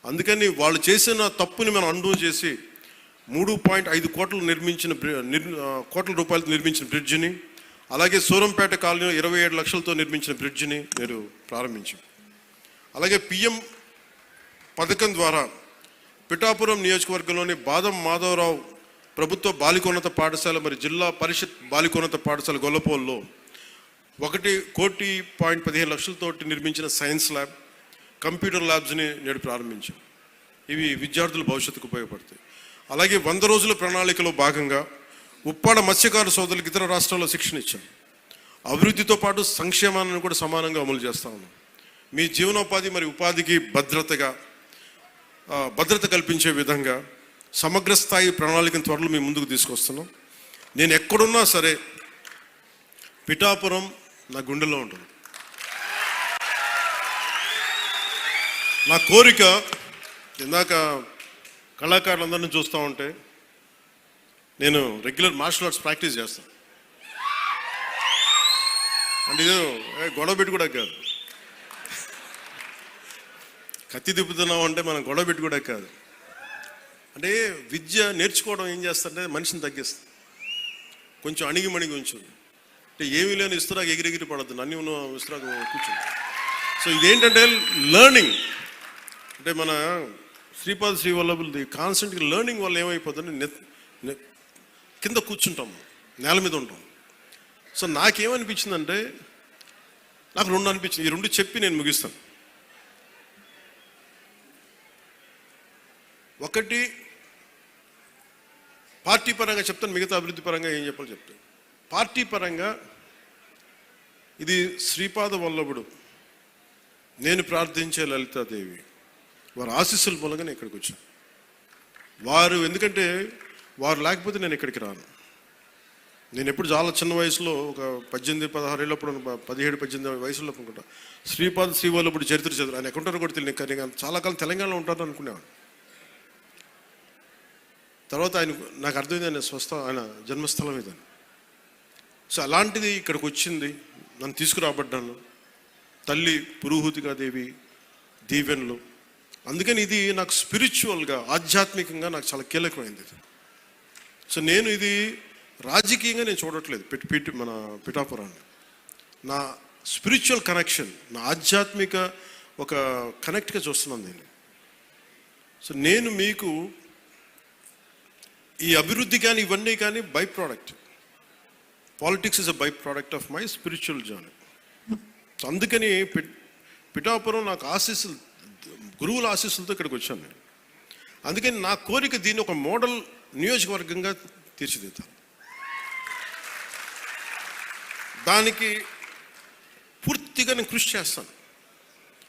అందుకని వాళ్ళు చేసిన తప్పుని మనం అండూ చేసి 3.5 కోట్ల రూపాయలతో నిర్మించిన బ్రిడ్జిని, అలాగే సూరంపేట కాలనీలో 27 లక్షలతో నిర్మించిన బ్రిడ్జిని నేను ప్రారంభించాను. అలాగే పిఎం పథకం ద్వారా పిఠాపురం నియోజకవర్గంలోని బాదం మాధవరావు ప్రభుత్వ బాలికోన్నత పాఠశాల మరి జిల్లా పరిషత్ బాలికోన్నత పాఠశాల గొల్లపోల్లో 1,15 లక్షలతోటి నిర్మించిన సైన్స్ ల్యాబ్, కంప్యూటర్ ల్యాబ్స్ని నేడు ప్రారంభించాం. ఇవి విద్యార్థుల భవిష్యత్తుకు ఉపయోగపడతాయి. అలాగే 100 రోజుల ప్రణాళికలో భాగంగా ఉప్పాడ మత్స్యకారు సోదరులకు ఇతర రాష్ట్రాల్లో శిక్షణ ఇచ్చాం. అభివృద్ధితో పాటు సంక్షేమాన్ని కూడా సమానంగా అమలు చేస్తా ఉన్నాం. మీ జీవనోపాధి మరి ఉపాధికి భద్రత కల్పించే విధంగా సమగ్ర స్థాయి ప్రణాళికను త్వరలో మీ ముందుకు తీసుకొస్తున్నాం. నేను ఎక్కడున్నా సరే పిఠాపురం నా గుండెల్లో ఉంటుంది. నా కోరిక, ఇందాక కళాకారులందరినీ చూస్తూ ఉంటే నేను రెగ్యులర్ మార్షల్ ఆర్ట్స్ ప్రాక్టీస్ చేస్తాను. అంటే ఇది గొడవ పెట్టి కూడా కాదు, కత్తి తిప్పుతున్నాం అంటే మనం గొడవ పెట్టి కూడా కాదు. అంటే విద్య నేర్చుకోవడం ఏం చేస్తుంటే మనిషిని తగ్గిస్తుంది, కొంచెం అణిగిమణిగి ఉంచుంది. అంటే ఏమీ లేని ఇస్తురాకు ఎగిరెగిరి పడద్దు, అన్నీ ఉన్న ఇస్తురాకు కూర్చుంది. సో ఇదేంటంటే లెర్నింగ్. అంటే మన శ్రీపాద శ్రీవల్లభులది కాన్స్టెంట్గా లెర్నింగ్ వల్ల ఏమైపోతుంది, కింద కూర్చుంటాం, నేల మీద ఉంటాం. సో నాకేమనిపించిందంటే, నాకు రెండు అనిపించింది. ఈ రెండు చెప్పి నేను ముగిస్తాను. ఒకటి పార్టీ పరంగా చెప్తాను, మిగతా అభివృద్ధి పరంగా ఏం చెప్పాలో చెప్తాను. పార్టీ పరంగా ఇది శ్రీపాద వల్లభుడు, నేను ప్రార్థించే లలితాదేవి వారి ఆశీస్సుల మూలంగా నేను ఇక్కడికి వచ్చాను. వారు ఎందుకంటే వారు లేకపోతే నేను ఇక్కడికి రాను. నేను ఎప్పుడు చాలా చిన్న వయసులో, ఒక 18-16 ఏళ్ళప్పుడు, 17-18 వయసులో అనుకుంటా, శ్రీపాద శ్రీవల్లభుడు చరిత్ర చదువు. ఆయన ఎక్కడుంటారో కూడా తెలియదు, కానీ చాలా కాలం తెలంగాణలో ఉంటారని అనుకునేవాడు. తర్వాత ఆయన నాకు అర్థమైంది ఆయన జన్మస్థలం ఇదని. సో అలాంటిది ఇక్కడికి వచ్చింది, నన్ను తీసుకురాబడ్డాను. తల్లి పురుహూతికాదేవి దీవెనలు. అందుకని ఇది నాకు స్పిరిచువల్గా, ఆధ్యాత్మికంగా నాకు చాలా కీలకమైంది. సో నేను ఇది రాజకీయంగా నేను చూడట్లేదు మన పిఠాపురాన్ని. నా స్పిరిచువల్ కనెక్షన్, నా ఆధ్యాత్మిక ఒక కనెక్ట్గా చూస్తున్నాను నేను. సో నేను మీకు ఈ అభివృద్ధి కానీ ఇవన్నీ కానీ by product. Politics is a by product of my spiritual journey. So అందుకని పిఠాపురం నాకు ఆశీస్సులు, గురువుల ఆశీస్సులతో ఇక్కడికి వచ్చాను నేను. అందుకని నా కోరిక దీన్ని ఒక మోడల్ నియోజకవర్గంగా తీర్చిదిద్దాను. దానికి పూర్తిగా నేను కృషి చేస్తాను.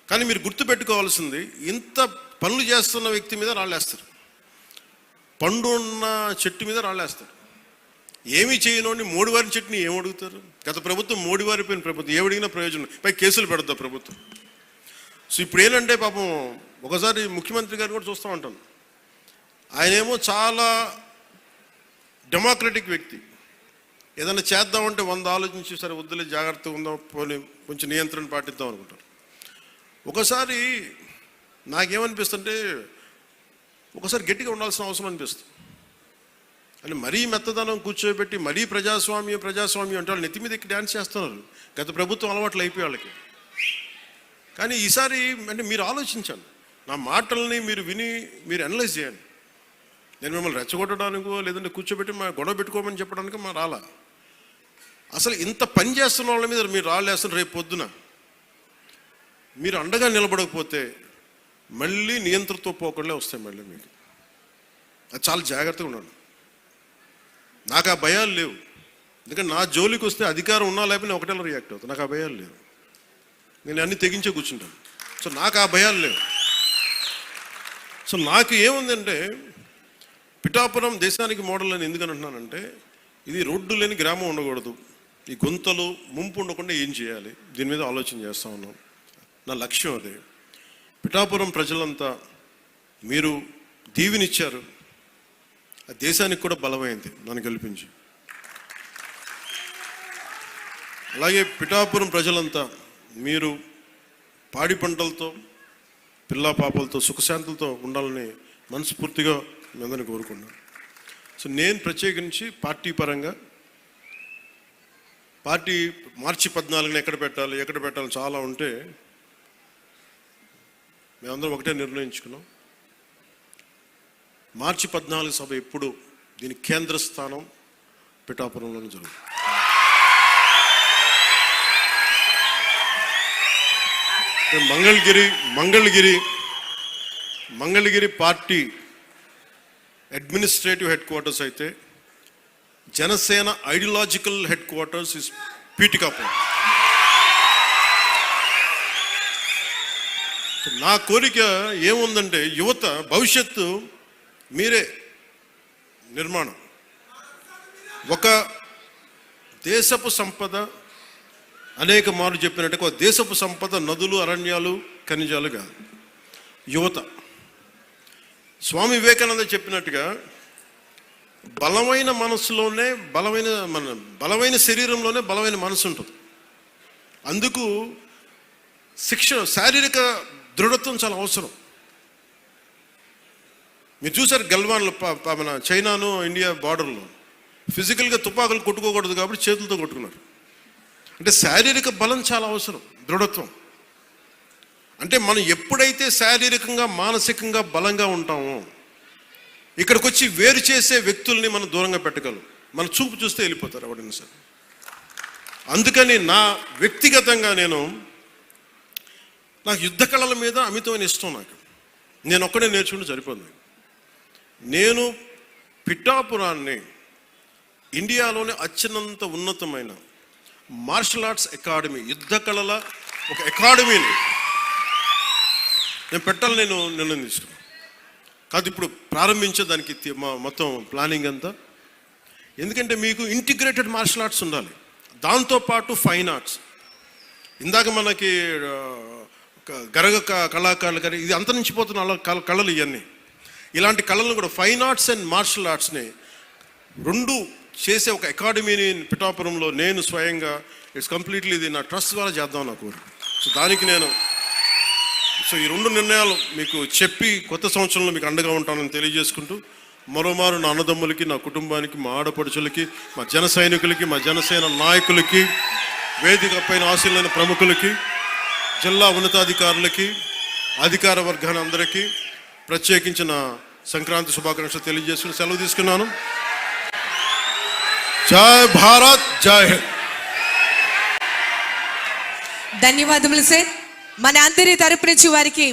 కానీ మీరు గుర్తుపెట్టుకోవాల్సింది, ఇంత పనులు చేస్తున్న వ్యక్తి మీద రాళ్ళేస్తారు, పండు ఉన్న చెట్టు మీద రాళ్ళేస్తారు. ఏమీ చేయనోడిని మోడివారి చెట్టుని ఏం అడుగుతారు? గత ప్రభుత్వం మోడివారిపోయిన ప్రభుత్వం, ఏమడిగినా ప్రయోజనం, పై కేసులు పెడతా ప్రభుత్వం. సో ఇప్పుడు ఏంటంటే పాపం ఒకసారి ముఖ్యమంత్రి గారు కూడా చూస్తూ ఉంటాను, ఆయనేమో చాలా డెమోక్రటిక్ వ్యక్తి. ఏదైనా చేద్దామంటే 100 ఆలోచించి, సరే వద్దులే జాగ్రత్తగా ఉందాం, పోనీ కొంచెం నియంత్రణ పాటిద్దాం అనుకుంటారు. ఒకసారి నాకేమనిపిస్తుంటే, ఒకసారి గట్టిగా ఉండాల్సిన అవసరం అనిపిస్తుంది. అని మరీ మెత్తదనం కూర్చోబెట్టి మరీ ప్రజాస్వామ్యం అంటే వాళ్ళు నెత్తి మీద ఎక్కి డ్యాన్స్ చేస్తున్నారు. గత ప్రభుత్వం అలవాట్లు అయిపోయి వాళ్ళకి. కానీ ఈసారి అంటే మీరు ఆలోచించండి, నా మాటల్ని మీరు విని మీరు అనలైజ్ చేయండి. నేను మిమ్మల్ని రెచ్చగొట్టడానికో లేదంటే కూర్చోబెట్టి మా గొడవ పెట్టుకోమని చెప్పడానికి మా రాలా. అసలు ఇంత పని చేస్తున్న వాళ్ళ మీద మీరు రాళ్ళేస్తున్న రేపు పొద్దున మీరు అండగా నిలబడకపోతే మళ్ళీ నియంత్రణతో పోకుండా వస్తాయి మళ్ళీ మీకు. అది చాలా జాగ్రత్తగా ఉండండి. నాకు ఆ భయాలు లేవు, ఎందుకంటే నా జోలికి వస్తే అధికారం ఉన్నా లేకపోతే ఒకటేలా రియాక్ట్ అవుతాను. నాకు ఆ భయాలు లేవు, నేను అన్ని తెగించే కూర్చుంటాను. సో నాకు ఆ భయాలు లేవు. సో నాకు ఏముందంటే, పిఠాపురం దేశానికి మోడల్ అని ఎందుకని అంటున్నానంటే, ఇది రోడ్డు లేని గ్రామం ఉండకూడదు, ఈ గుంతలు ముంపు ఉండకుండా ఏం చేయాలి, దీని మీద ఆలోచన చేస్తూ ఉన్నాం. నా లక్ష్యం అదే. పిఠాపురం ప్రజలంతా మీరు దీవెనిచ్చారు, ఆ దేశానికి కూడా బలమైంది నన్ను గెలిపించి. అలాగే పిఠాపురం ప్రజలంతా మీరు పాడి పంటలతో, పిల్లా పాపలతో, సుఖశాంతులతో ఉండాలని మనస్ఫూర్తిగా మీ అందరినీ కోరుకున్నాను. సో నేను ప్రత్యేకించి పార్టీ పరంగా, పార్టీ మార్చి 14న ఎక్కడ పెట్టాలి చాలా ఉంటే మేమందరం ఒకటే నిర్ణయించుకున్నాం. మార్చి 14 సభ ఎప్పుడు, దీని కేంద్ర స్థానం పిఠాపురంలోనే జరుగుతుంది. Mangalagiri party administrative headquarters అయితే, Janasena ideological headquarters is Pithapuram. నా కోరిక ఏముందంటే, యువత భవిష్యత్తు మీరే నిర్మాణం. ఒక దేశపు సంపద, అనేక మార్లు చెప్పినట్టుగా దేశపు సంపద నదులు, అరణ్యాలు, ఖనిజాలు కాదు, యువత. స్వామి వివేకానంద చెప్పినట్టుగా బలమైన మనసులోనే బలమైన శరీరంలోనే బలమైన మనసు ఉంటుంది. అందుకు శారీరక దృఢత్వం చాలా అవసరం. మీరు చూసారు గల్వాన్లో మన చైనాను ఇండియా బార్డర్లో ఫిజికల్గా తుపాకులు కొట్టుకోకూడదు కాబట్టి చేతులతో కొట్టుకున్నారు. అంటే శారీరక బలం చాలా అవసరం, దృఢత్వం. అంటే మనం ఎప్పుడైతే శారీరకంగా మానసికంగా బలంగా ఉంటామో ఇక్కడికి వచ్చి వేరు చేసే వ్యక్తుల్ని మనం దూరంగా పెట్టగలం. మన చూపు చూస్తే వెళ్ళిపోతారు ఎవరైనా సరే. అందుకని నా వ్యక్తిగతంగా నాకు యుద్ధ కళల మీద అమితమైన ఇష్టం. నేను ఒక్కడే నేర్చుకుంటే సరిపోతుంది. నేను పిఠాపురాన్ని ఇండియాలోనే అత్యున్నత ఉన్నతమైన మార్షల్ ఆర్ట్స్ అకాడమీ, యుద్ధ కళల ఒక అకాడమీని నేను పెట్టాలని నిర్ణయం తీసుకున్నాను. కాదు ఇప్పుడు ప్రారంభించే దానికి మొత్తం ప్లానింగ్ అంతా. ఎందుకంటే మీకు ఇంటిగ్రేటెడ్ మార్షల్ ఆర్ట్స్ ఉండాలి, దాంతోపాటు ఫైన్ ఆర్ట్స్. ఇందాక మనకి గరగ కళాకారులు కానీ ఇది అంతరించిపోతున్న కళలు ఇవన్నీ. ఇలాంటి కళలను కూడా ఫైన్ ఆర్ట్స్ అండ్ మార్షల్ ఆర్ట్స్ని రెండు చేసే ఒక అకాడమీని పిఠాపురంలో నేను స్వయంగా ఇట్స్ కంప్లీట్లీ ఇది నా ట్రస్ట్ ద్వారా చేద్దాం నా కోరిక. సో దానికి ఈ రెండు నిర్ణయాలు మీకు చెప్పి కొత్త సంవత్సరంలో మీకు అండగా ఉంటానని తెలియజేసుకుంటూ మరోమారు నా అన్నదమ్ములకి, నా కుటుంబానికి, మా ఆడపడుచులకి, మా జన సైనికులకి, మా జనసేన నాయకులకి, వేదిక పైన ఆశీలైన ప్రముఖులకి, జిల్లా ఉన్నతాధికారులకి, అధికార వర్గాన్ని అందరికీ ప్రత్యేకించిన సంక్రాంతి శుభాకాంక్షలు తెలియజేసుకుని సెలవు తీసుకున్నాను. జై భారత్, జై హింద్. ధన్యవాదములు సార్. మన అందరి తరపు నుంచి వారికి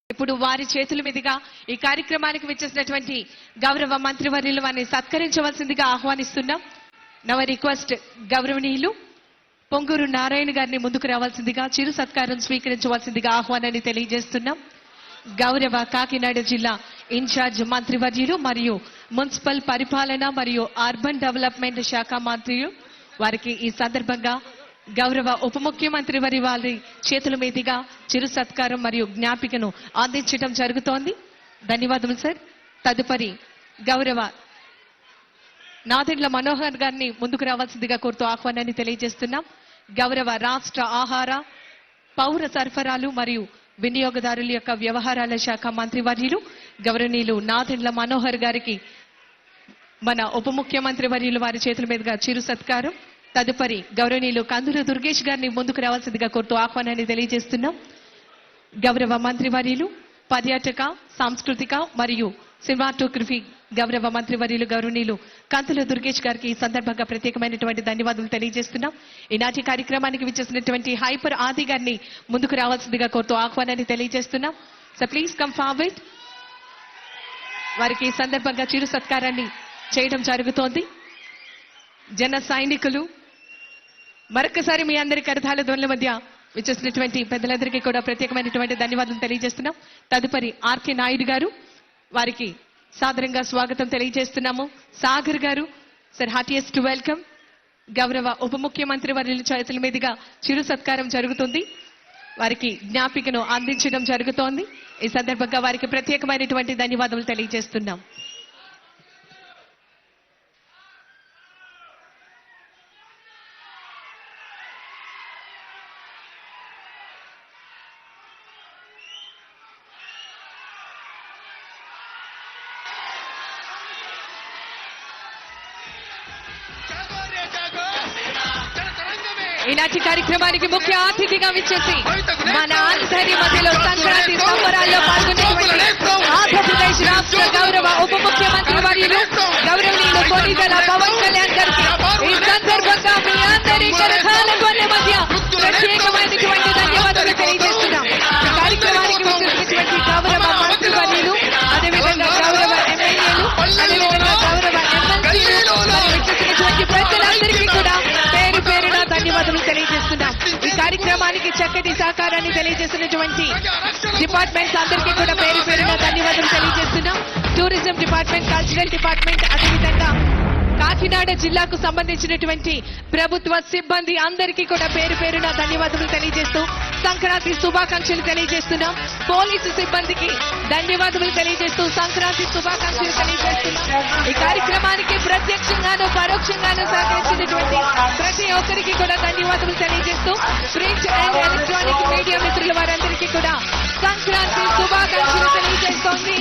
ఇప్పుడు వారి చేతుల మీదుగా ఈ కార్యక్రమానికి విచ్చేసినటువంటి గౌరవ మంత్రివర్యులు వారిని సత్కరించవలసిందిగా ఆహ్వానిస్తున్నాం. నవ రిక్వెస్ట్ గౌరవనీయులు పొంగూరు నారాయణ గారిని ముందుకు రావాల్సిందిగా, చిరు సత్కారం స్వీకరించవలసిందిగా ఆహ్వానాన్ని తెలియజేస్తున్నాం. గౌరవ కాకినాడ జిల్లా ఇన్ఛార్జ్ మంత్రివర్యులు మరియు మున్సిపల్ పరిపాలన మరియు అర్బన్ డెవలప్మెంట్ శాఖ మంత్రులు వారికి ఈ సందర్భంగా గౌరవ ఉప ముఖ్యమంత్రి వారి చేతుల మీదుగా చిరు సత్కారం మరియు జ్ఞాపికను అందించడం జరుగుతోంది. ధన్యవాదములు సార్. తదుపరి గౌరవ నాదెండ్ల మనోహర్ గారిని ముందుకు రావాల్సిందిగా కోరుతూ ఆహ్వానాన్ని తెలియజేస్తున్నాం. గౌరవ రాష్ట్ర ఆహార, పౌర సరఫరాలు మరియు వినియోగదారుల యొక్క వ్యవహారాల శాఖ మంత్రివర్యులు గౌరవనీయులు నాదెండ్ల మనోహర్ గారికి మన ఉప ముఖ్యమంత్రి వర్యులు వారి చేతుల మీదుగా చిరు సత్కారం. తదుపరి గౌరవనీయులు కందుల దుర్గేష్ గారిని ముందుకు రావాల్సిందిగా కోరుతూ ఆహ్వానాన్ని తెలియజేస్తున్నాం. గౌరవ మంత్రివర్యులు పర్యాటక, సాంస్కృతిక మరియు సినిమాటోగ్రఫీ గౌరవ మంత్రివర్యులు గౌరవనీయులు కందుల దుర్గేష్ గారికి ఈ సందర్భంగా ప్రత్యేకమైనటువంటి ధన్యవాదాలు తెలియజేస్తున్నాం. ఈనాటి కార్యక్రమానికి విచ్చేసినటువంటి హైపర్ ఆది గారిని ముందుకు రావాల్సిందిగా కోరుతూ ఆహ్వానాన్ని తెలియజేస్తున్నాం. So please come forward. వారికి ఈ సందర్భంగా చిరు సత్కారాన్ని చేయడం జరుగుతోంది. జన సైనికులు మరొకసారి మీ అందరి కరతాళ ధ్వనుల మధ్య విచ్చేసినటువంటి పెద్దలందరికీ కూడా ప్రత్యేకమైనటువంటి ధన్యవాదాలు తెలియజేస్తున్నాం. తదుపరి ఆర్కే నాయుడు గారు, వారికి సాదరంగా స్వాగతం తెలియజేస్తున్నాము. సాగర్ గారు, సార్ హార్టియెస్ట్ వెల్కమ్. గౌరవ ఉప ముఖ్యమంత్రి వర్యుల చేతుల మీదుగా చిరు సత్కారం జరుగుతుంది. వారికి జ్ఞాపికను అందించడం జరుగుతోంది. ఈ సందర్భంగా వారికి ప్రత్యేకమైనటువంటి ధన్యవాదాలు తెలియజేస్తున్నాం. ఈనాటి కార్యక్రమానికి ముఖ్య అతిథిగా విచ్చేసి మన అందరి మధ్యలో సంక్రాంతి సంబరాల్లో పాల్గొనేటువంటి ఆంధ్రప్రదేశ్ రాష్ట్ర గౌరవ ఉప ముఖ్యమంత్రి వర్యులు గౌరవనీయులు కొనిదెల పవన్ కళ్యాణ్ గారికి ఈ సందర్భంగా మీ అందరి కరతాళ ధ్వనుల మధ్య ప్రత్యేకమైనటువంటి ధన్యవాదాలు తెలియజేస్తున్నాం. కార్యక్రమానికి విచ్చేసినటువంటి గౌరవ మంత్రి వర్యులు, అదేవిధంగా గౌరవ ఎమ్మెల్యేలు, అదేవిధంగా గౌరవ ఎమ్మెల్సీలు, విచ్చేసినటువంటి ప్రజలందరికీ కూడా పేరు పేరున ధన్యవాదాలు తెలియజేస్తున్నాం. ఈ కార్యక్రమానికి చక్కటి సహకారాన్ని తెలియజేస్తున్నటువంటి డిపార్ట్మెంట్స్ అందరికీ కూడా పేరు పేరున ధన్యవాదాలు తెలియజేస్తున్నాం. టూరిజం డిపార్ట్మెంట్, కల్చరల్ డిపార్ట్మెంట్, అదేవిధంగా కాకినాడ జిల్లాకు సంబంధించినటువంటి ప్రభుత్వ సిబ్బంది అందరికీ కూడా పేరు పేరున ధన్యవాదాలు తెలియజేస్తూ సంక్రాంతి శుభాకాంక్షలు తెలియజేస్తున్నాం. పోలీసు సిబ్బందికి ధన్యవాదాలు తెలియజేస్తూ సంక్రాంతి శుభాకాంక్షలు తెలియజేస్తున్నాం. ఈ కార్యక్రమానికి ప్రత్యక్షంగాను పరోక్షంగాను సహకరించినటువంటి ప్రతి ఒక్కరికి కూడా ధన్యవాదాలు తెలియజేస్తూ ప్రింట్ అండ్ ఎలక్ట్రానిక్ మీడియా మిత్రుల వారందరికీ కూడా సంక్రాంతి శుభాకాంక్షలు తెలియజేస్తోంది.